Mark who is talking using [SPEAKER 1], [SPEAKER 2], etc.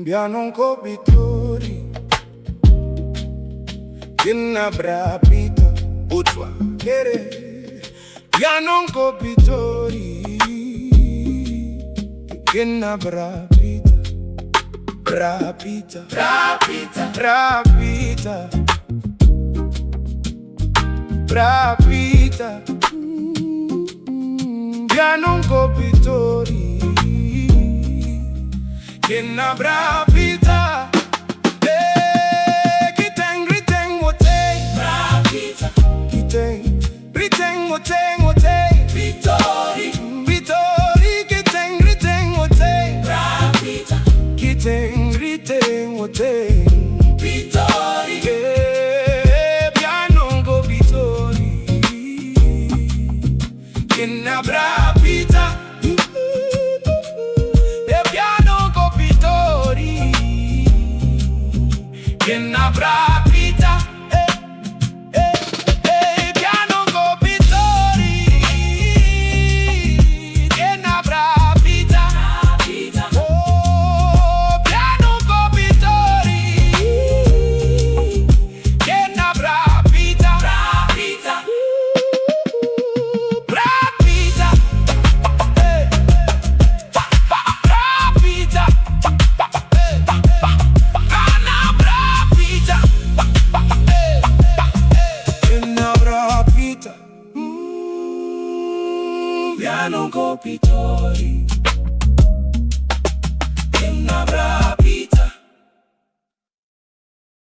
[SPEAKER 1] Byanong ko Pitori, kina BraPeter, Utlwa, kere. Byanong ko Pitori, kina BraPeter, BraPeter, BraPeter, BraPeter, BraPeter. Byanong ko Pitori, kina BraPeter. Kiteng riteng wote BraPeter, kiteng riteng wote Pitori, Pitori. Kiteng riteng wote BraPeter, kiteng riteng wote Pitori. Byanong ko Pitori, kina BraPeter. Byanong ko Pitori, kina BraPeter. Byanong ko Pitori, kina BraPeter. Oh, Byanong ko Pitori, kina BraPeter. BraPeter, BraPeter, BraPeter, kana BraPeter, kina BraPeter. Byanong ko Pitori.